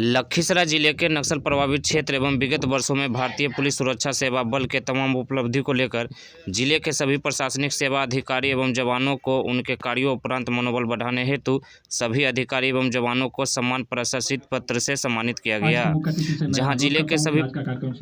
लखीसराय जिले के नक्सल प्रभावित क्षेत्र एवं विगत वर्षों में भारतीय पुलिस सुरक्षा सेवा बल के तमाम उपलब्धि को लेकर जिले के सभी प्रशासनिक सेवा अधिकारी एवं जवानों को उनके कार्यों उपरांत मनोबल बढ़ाने हेतु सभी अधिकारी एवं जवानों को सम्मान प्रशस्ति पत्र से सम्मानित किया गया, जहां जिले के सभी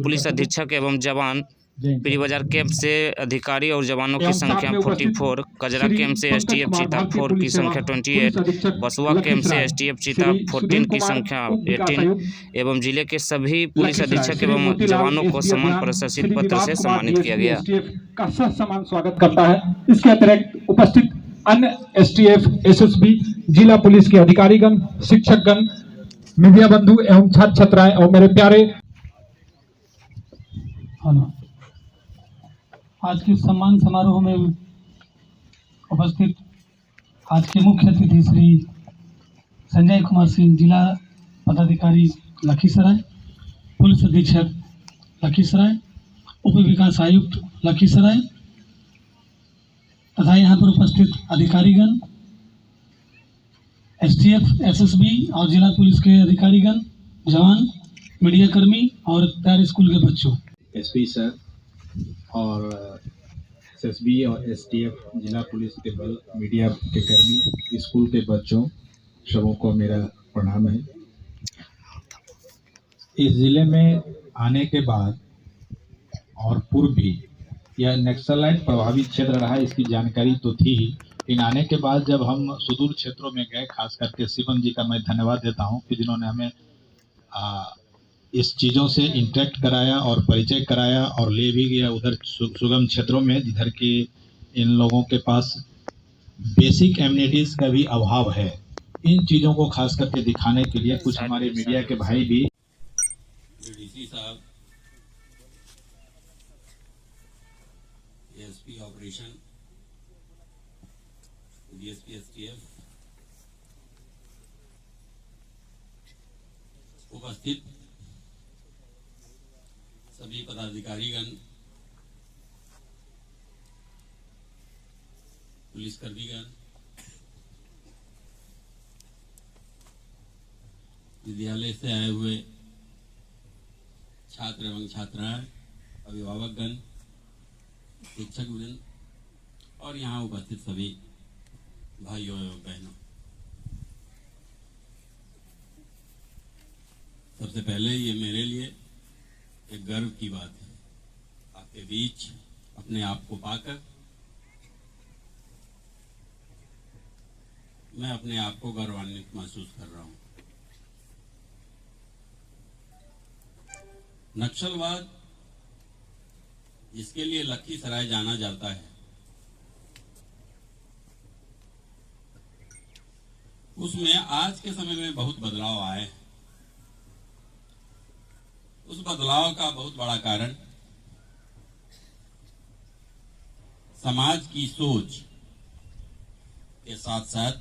पुलिस अधीक्षक एवं जवान पीरी बाजार कैंप से अधिकारी और जवानों की संख्या 44, कजरा कैंप से एसटीएफ चीता 4 की संख्या 28, बसुआ कैंप से एसटीएफ चीता 14 की संख्या 18 एवं जिले के सभी पुलिस अधीक्षक एवं जवानों को सम्मान प्रशस्ति पत्र से सम्मानित किया गया। का सम्मान स्वागत करता है। इसके अतिरिक्त उपस्थित अन्य एसटीएफ, एसएसबी, जिला पुलिस के अधिकारीगण, शिक्षकगण, मीडिया बंधु एवं छात्र छात्राएं और मेरे प्यारे आज के सम्मान समारोह में उपस्थित आज के मुख्य अतिथि श्री संजय कुमार सिंह, जिला पदाधिकारी लखीसराय, पुलिस अधीक्षक लखीसराय, उप विकास आयुक्त लखीसराय तथा यहाँ पर उपस्थित अधिकारीगण, एसटीएफ, एसएसबी और जिला पुलिस के अधिकारीगण, जवान, मीडिया कर्मी और प्यारे स्कूल के बच्चों, एसपी सर और एसएसबी और एसटीएफ, जिला पुलिस के बल, मीडिया के कर्मी, स्कूल के बच्चों, सबों को मेरा प्रणाम है। इस जिले में आने के बाद और पूर्व भी यह नक्सलाइट प्रभावित क्षेत्र रहा, इसकी जानकारी तो थी ही, लेकिन आने के बाद जब हम सुदूर क्षेत्रों में गए, खास करके शिवम जी का मैं धन्यवाद देता हूं कि जिन्होंने हमें इस चीज़ों से इंटरेक्ट कराया और परिचय कराया और ले भी गया उधर सुगम क्षेत्रों में जिधर के इन लोगों के पास बेसिक एम्यूनिटीज़ का भी अभाव है। इन चीज़ों को खास करके दिखाने के लिए कुछ हमारे मीडिया के भाई भी, डीसी साहब, एसपी ऑपरेशन, डीएसपी एसटीएफ, उपस्थित सभी पदाधिकारीगण, पुलिसकर्मीगण, विद्यालय से आए हुए छात्र एवं छात्राएं, अभिभावकगण, शिक्षकगण और यहाँ उपस्थित सभी भाइयों एवं बहनों, सबसे पहले ये मेरे लिए एक गर्व की बात है आपके बीच अपने आप को पाकर मैं अपने आप को गौरवान्वित महसूस कर रहा हूं। नक्सलवाद जिसके लिए लखीसराय जाना जाता है, उसमें आज के समय में बहुत बदलाव आए हैं। उस बदलाव का बहुत बड़ा कारण समाज की सोच के साथ साथ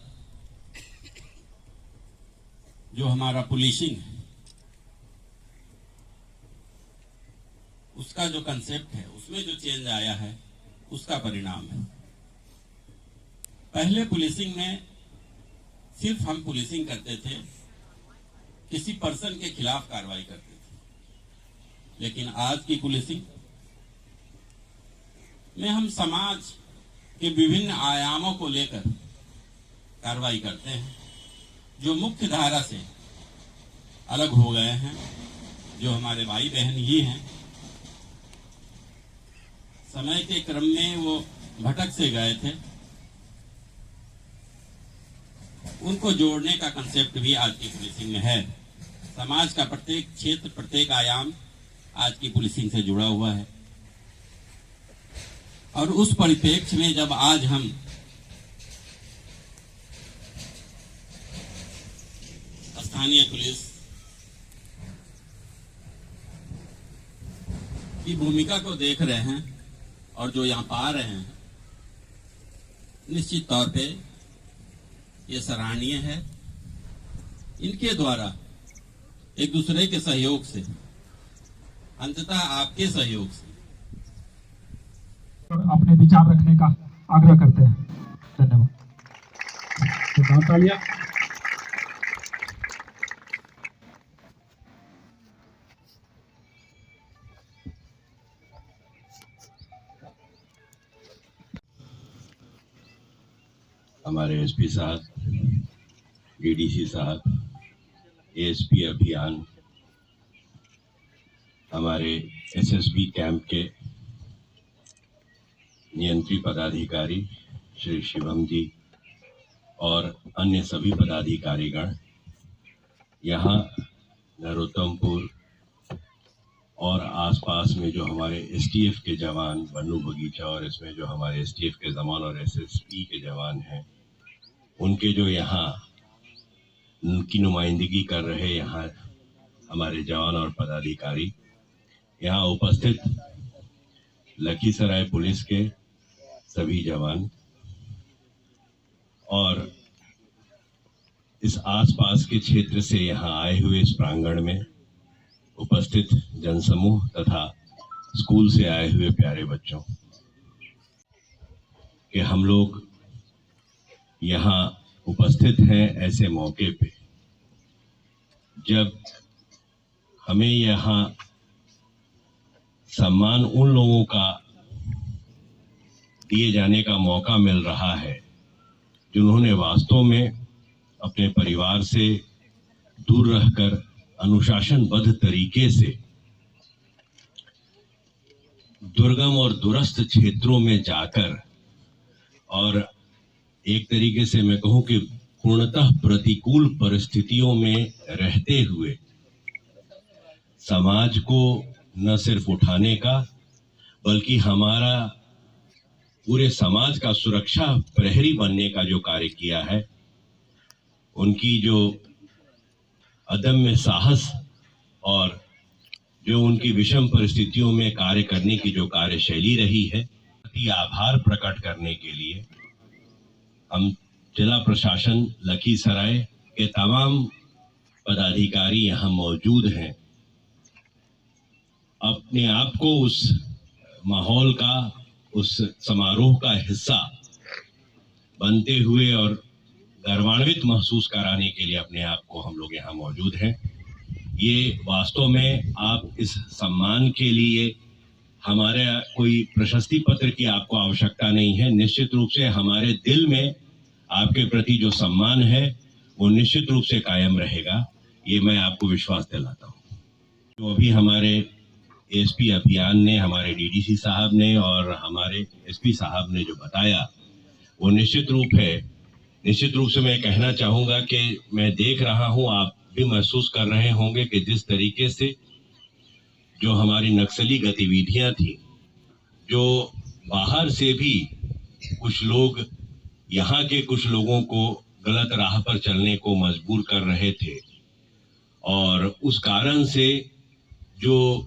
जो हमारा पुलिसिंग है, उसका जो कंसेप्ट है, उसमें जो चेंज आया है, उसका परिणाम है। पहले पुलिसिंग में सिर्फ हम पुलिसिंग करते थे, किसी पर्सन के खिलाफ कार्रवाई करते थे, लेकिन आज की पुलिसिंग में हम समाज के विभिन्न आयामों को लेकर कार्रवाई करते हैं, जो मुख्य धारा से अलग हो गए हैं, जो हमारे भाई बहन ही हैं। समय के क्रम में वो भटक से गए थे, उनको जोड़ने का कंसेप्ट भी आज की पुलिसिंग में है। समाज का प्रत्येक क्षेत्र, प्रत्येक आयाम आज की पुलिसिंग से जुड़ा हुआ है और उस परिप्रेक्ष्य में जब आज हम स्थानीय पुलिस की भूमिका को देख रहे हैं और जो यहाँ पा रहे हैं, निश्चित तौर पे ये सराहनीय है। इनके द्वारा एक दूसरे के सहयोग से, अंततः आपके सहयोग से अपने विचार रखने का आग्रह करते हैं। धन्यवाद। तालियां। हमारे एसपी साहब, डीडीसी साहब, एएसपी अभियान, हमारे एसएसबी कैंप के नियंत्री पदाधिकारी श्री शिवम जी और अन्य सभी पदाधिकारीगण, यहाँ नरोत्तमपुर और आसपास में जो हमारे एसटीएफ के जवान बन्नू बगीचा और इसमें जो हमारे एसटीएफ के जवान और एसएसपी के जवान हैं, उनके जो यहाँ उनकी नुमाइंदगी कर रहे यहाँ हमारे जवान और पदाधिकारी, यहाँ उपस्थित लखीसराय पुलिस के सभी जवान और इस आसपास के क्षेत्र से यहाँ आए हुए इस प्रांगण में उपस्थित जनसमूह तथा स्कूल से आए हुए प्यारे बच्चों, कि हम लोग यहाँ उपस्थित हैं ऐसे मौके पे जब हमें यहाँ सम्मान उन लोगों का दिए जाने का मौका मिल रहा है जिन्होंने वास्तव में अपने परिवार से दूर रहकर अनुशासनबद्ध तरीके से दुर्गम और दूरस्थ क्षेत्रों में जाकर और एक तरीके से मैं कहूं कि पूर्णतः प्रतिकूल परिस्थितियों में रहते हुए समाज को न सिर्फ उठाने का बल्कि हमारा पूरे समाज का सुरक्षा प्रहरी बनने का जो कार्य किया है, उनकी जो अदम्य साहस और जो उनकी विषम परिस्थितियों में कार्य करने की जो कार्यशैली रही है, अति आभार प्रकट करने के लिए हम जिला प्रशासन लखीसराय के तमाम पदाधिकारी यहाँ मौजूद हैं। अपने आप को उस माहौल का, उस समारोह का हिस्सा बनते हुए और गर्वान्वित महसूस कराने के लिए अपने आप को हम लोग यहाँ मौजूद हैं। ये वास्तव में आप इस सम्मान के लिए हमारे कोई प्रशस्ति पत्र की आपको आवश्यकता नहीं है। निश्चित रूप से हमारे दिल में आपके प्रति जो सम्मान है वो निश्चित रूप से कायम रहेगा, ये मैं आपको विश्वास दिलाता हूँ। तो अभी हमारे एसपी अभियान ने, हमारे डीडीसी साहब ने और हमारे एसपी साहब ने जो बताया वो निश्चित रूप से मैं कहना चाहूँगा कि मैं देख रहा हूँ, आप भी महसूस कर रहे होंगे कि जिस तरीके से जो हमारी नक्सली गतिविधियां थी, जो बाहर से भी कुछ लोग यहाँ के कुछ लोगों को गलत राह पर चलने को मजबूर कर रहे थे और उस कारण से जो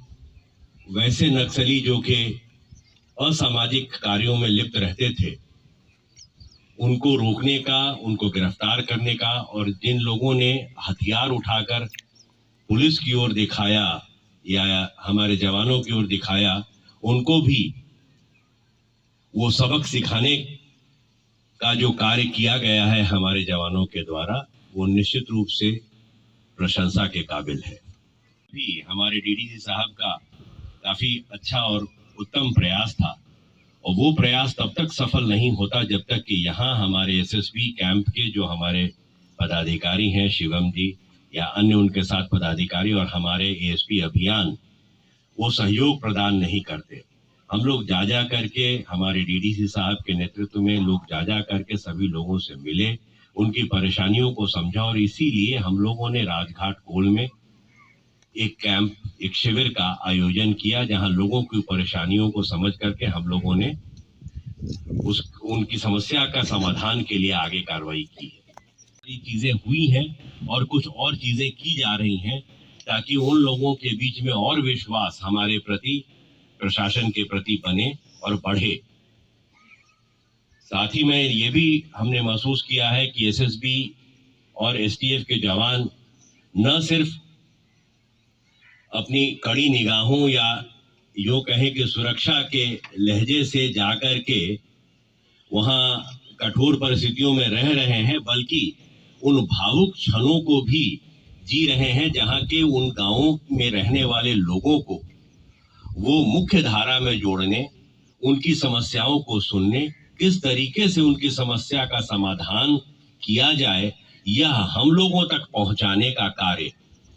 वैसे नक्सली जो कि असामाजिक कार्यों में लिप्त रहते थे, उनको रोकने का, उनको गिरफ्तार करने का और जिन लोगों ने हथियार उठाकर पुलिस की ओर दिखाया या हमारे जवानों की ओर दिखाया, उनको भी वो सबक सिखाने का जो कार्य किया गया है हमारे जवानों के द्वारा, वो निश्चित रूप से प्रशंसा के काबिल है। भी हमारे डीडीसी साहब का काफी अच्छा और उत्तम प्रयास था और वो प्रयास तब तक सफल नहीं होता जब तक कि यहाँ हमारे एसएसबी कैंप के जो हमारे पदाधिकारी हैं, शिवम जी या अन्य उनके साथ पदाधिकारी और हमारे एएसपी अभियान, वो सहयोग प्रदान नहीं करते। हम लोग जा करके, हमारे डीडीसी साहब के नेतृत्व में लोग जा करके सभी लोगों से मिले, उनकी परेशानियों को समझा और इसीलिए हम लोगों ने राजघाट कोल में एक कैंप, एक शिविर का आयोजन किया, जहां लोगों की परेशानियों को समझ करके हम लोगों ने उनकी समस्या का समाधान के लिए आगे कार्रवाई की है। ये चीजें हुई हैं और कुछ और चीजें की जा रही हैं ताकि उन लोगों के बीच में और विश्वास हमारे प्रति, प्रशासन के प्रति बने और बढ़े। साथ ही में ये भी हमने महसूस किया है कि एसएसबी और एसटीएफ के जवान न सिर्फ अपनी कड़ी निगाहों या यो कहें कि सुरक्षा के लहजे से जाकर के वहां कठोर परिस्थितियों में रह रहे हैं, बल्कि उन भावुक क्षणों को भी जी रहे हैं जहां के उन गांवों में रहने वाले लोगों को वो मुख्य धारा में जोड़ने, उनकी समस्याओं को सुनने, किस तरीके से उनकी समस्या का समाधान किया जाए, यह हम लोगों तक पहुंचाने का कार्य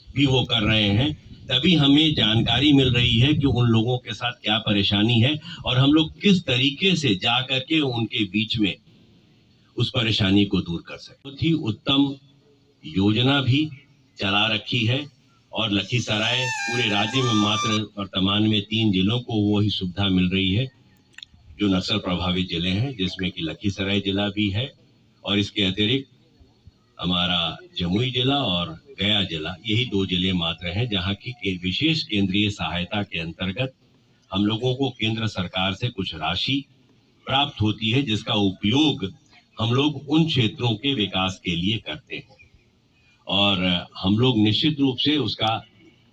भी वो कर रहे हैं। तभी हमें जानकारी मिल रही है कि उन लोगों के साथ क्या परेशानी है और हम लोग किस तरीके से जा करके उनके बीच में उस परेशानी को दूर कर सके। बहुत ही उत्तम योजना भी चला रखी है और लखीसराय पूरे राज्य में मात्र वर्तमान में 3 जिलों को वो ही सुविधा मिल रही है जो नक्सल प्रभावित जिले हैं, जिसमें कि लखीसराय जिला भी है और इसके अतिरिक्त हमारा जमुई जिला और गया जिला, यही 2 जिले मात्र हैं जहां की विशेष केंद्रीय सहायता के अंतर्गत हम लोगों को केंद्र सरकार से कुछ राशि प्राप्त होती है, जिसका उपयोग हम लोग उन क्षेत्रों के विकास के लिए करते हैं और हम लोग निश्चित रूप से उसका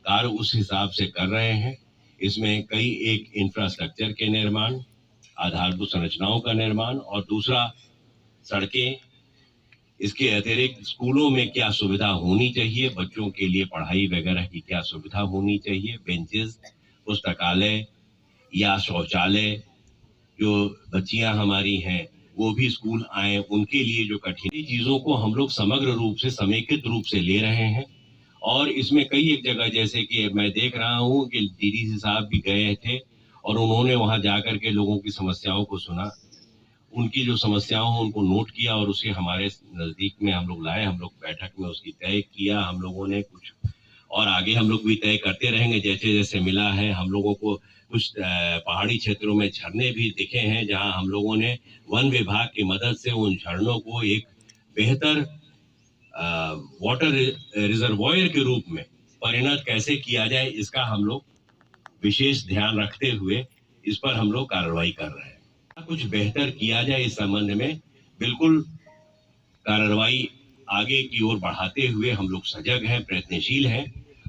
कार्य उस हिसाब से कर रहे हैं। इसमें कई एक इंफ्रास्ट्रक्चर के निर्माण, आधारभूत संरचनाओं का निर्माण और दूसरा सड़कें, इसके अतिरिक्त स्कूलों में क्या सुविधा होनी चाहिए, बच्चों के लिए पढ़ाई वगैरह की क्या सुविधा होनी चाहिए, बेंचेस, पुस्तकालय या शौचालय, जो बच्चियां हमारी हैं वो भी स्कूल आए, उनके लिए जो कठिन चीजों को हम लोग समग्र रूप से समेकित रूप से ले रहे हैं। और इसमें कई एक जगह, जैसे कि मैं देख रहा हूँ कि डीडीसी साहब भी गए थे और उन्होंने वहां जाकर के लोगों की समस्याओं को सुना, उनकी जो समस्याओं उनको नोट किया और उसे हमारे नजदीक में हम लोग लाए। हम लोग बैठक में उसकी तय किया हम लोगों ने कुछ, और आगे हम लोग भी तय करते रहेंगे जैसे जैसे मिला है। हम लोगों को कुछ पहाड़ी क्षेत्रों में झरने भी दिखे हैं जहां हम लोगों ने वन विभाग की मदद से उन झरनों को एक बेहतर वाटर रिजर्वॉयर के रूप में परिणत कैसे किया जाए, इसका हम लोग विशेष ध्यान रखते हुए इस पर हम लोग कार्रवाई कर रहे हैं। कुछ बेहतर किया जाए इस संबंध में बिल्कुल कार्रवाई आगे की ओर बढ़ाते हुए हम लोग सजग हैं, प्रयत्नशील हैं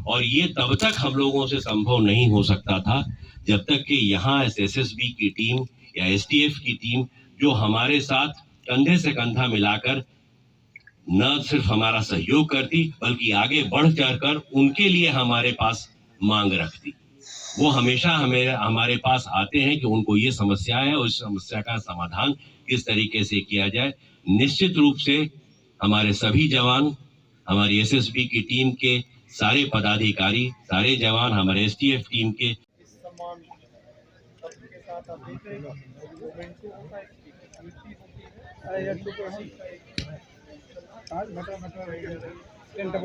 और ये तब तक हम लोगों से संभव नहीं हो सकता था जब तक कि यहाँ एसएसबी की टीम या एसटीएफ की टीम जो हमारे साथ कंधे से कंधा मिलाकर न सिर्फ हमारा सहयोग करती बल्कि आगे बढ़ चढ़कर उनके लिए हमारे पास मांग रखती। वो हमेशा हमारे पास आते हैं कि उनको ये समस्या है और इस समस्या का समाधान किस तरीके से किया जाए। निश्चित रूप से हमारे सभी जवान, हमारी एसएसबी की टीम के सारे पदाधिकारी, सारे जवान, हमारे एसटीएफ टीम के